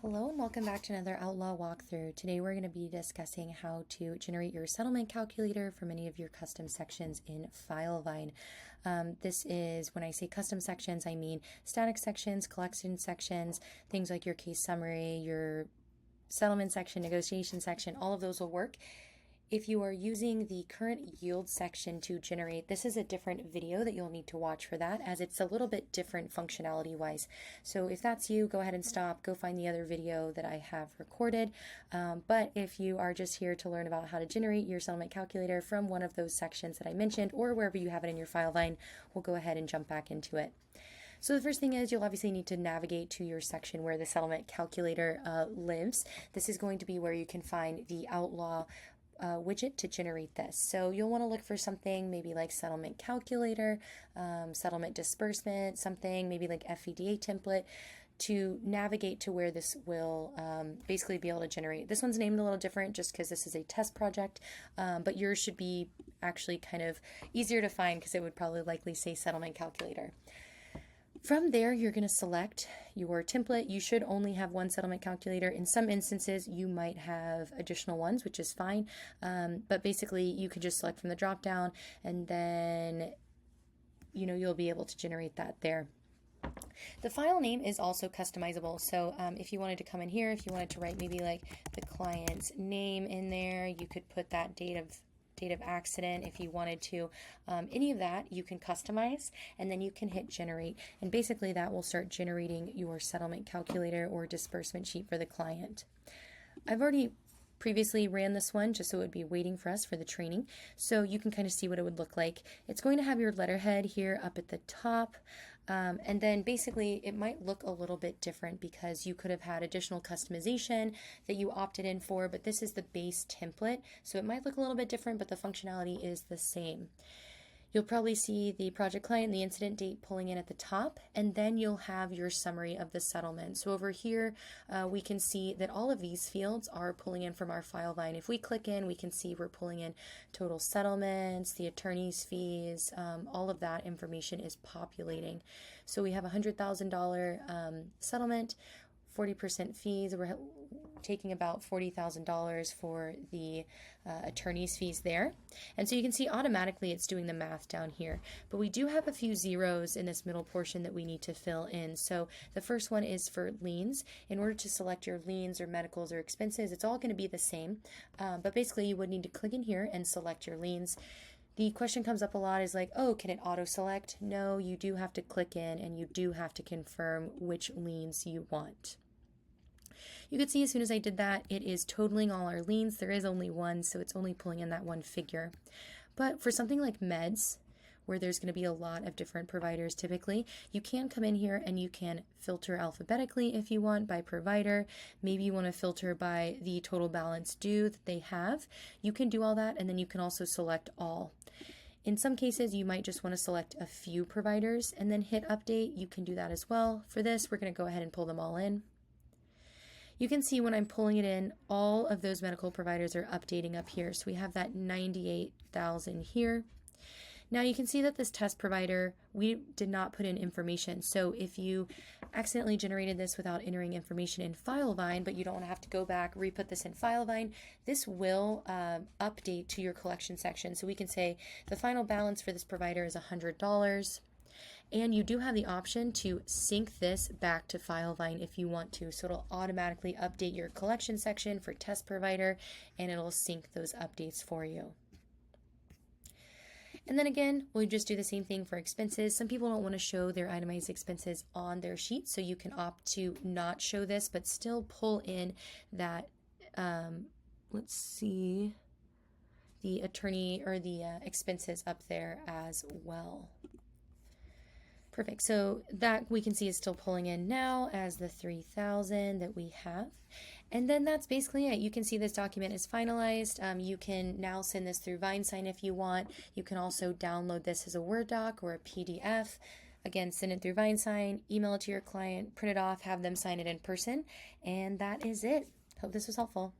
Hello and welcome back to another Outlaw walkthrough. Today we're going to be discussing how to generate your settlement calculator for many of your custom sections in Filevine. This is, when I say custom sections, I mean static sections, collection sections, things like your case summary, your settlement section, negotiation section, all of those will work. If you are using the current yield section to generate, this is a different video that you'll need to watch for that, as it's a little bit different functionality wise. So if that's you, go ahead and stop, go find the other video that I have recorded. But if you are just here to learn about how to generate your settlement calculator from one of those sections that I mentioned, or wherever you have it in your Filevine, we'll go ahead and jump back into it. So the first thing is you'll obviously need to navigate to your section where the settlement calculator lives. This is going to be where you can find the Outlaw widget to generate this. So you'll want to look for something maybe like settlement calculator, settlement disbursement, something maybe like FEDA template to navigate to where this will basically be able to generate. This one's named a little different just because this is a test project, but yours should be actually kind of easier to find because it would probably likely say settlement calculator. From there, you're going to select your template. You should only have one settlement calculator. In some instances, you might have additional ones, which is fine. But basically, you could just select from the drop down, and then you'll be able to generate that there. The file name is also customizable. So if you wanted to come in here, if you wanted to write maybe like the client's name in there, you could put that date of accident if you wanted to. Any of that you can customize, and then you can hit generate, and basically that will start generating your settlement calculator or disbursement sheet for the client. I've already previously ran this one just so it would be waiting for us for the training, so you can kind of see what it would look like. It's going to have your letterhead here up at the top, and then basically it might look a little bit different because you could have had additional customization that you opted in for, but this is the base template, so it might look a little bit different, but the functionality is the same. You'll probably see the project client and the incident date pulling in at the top, and then you'll have your summary of the settlement. So over here, we can see that all of these fields are pulling in from our Filevine. If we click in, we can see we're pulling in total settlements, the attorney's fees, all of that information is populating. So we have a $100,000 settlement, 40% fees. We're taking about $40,000 for the attorney's fees there. And so you can see automatically it's doing the math down here. But we do have a few zeros in this middle portion that we need to fill in. So the first one is for liens. In order to select your liens or medicals or expenses, it's all going to be the same. But basically you would need to click in here and select your liens. The question comes up a lot is like, oh, can it auto-select? No, you do have to click in and you do have to confirm which liens you want. You can see as soon as I did that, it is totaling all our liens. There is only one, so it's only pulling in that one figure. But for something like meds, where there's going to be a lot of different providers typically, you can come in here and you can filter alphabetically if you want by provider. Maybe you want to filter by the total balance due that they have. You can do all that, and then you can also select all. In some cases, you might just want to select a few providers and then hit update. You can do that as well. For this, we're going to go ahead and pull them all in. You can see when I'm pulling it in, all of those medical providers are updating up here. So we have that 98,000 here. Now you can see that this test provider, we did not put in information. So if you accidentally generated this without entering information in Filevine, but you don't want to have to go back, re-put this in Filevine, this will update to your collection section. So we can say the final balance for this provider is $100. And you do have the option to sync this back to Filevine if you want to. So it'll automatically update your collection section for test provider, and it'll sync those updates for you. And then again, we'll just do the same thing for expenses. Some people don't want to show their itemized expenses on their sheet, so you can opt to not show this, but still pull in that, let's see, the attorney or the expenses up there as well. Perfect. So that we can see is still pulling in now as the 3,000 that we have. And then that's basically it. You can see this document is finalized. You can now send this through VineSign if you want. You can also download this as a Word doc or a PDF. Again, send it through VineSign, email it to your client, print it off, have them sign it in person. And that is it. Hope this was helpful.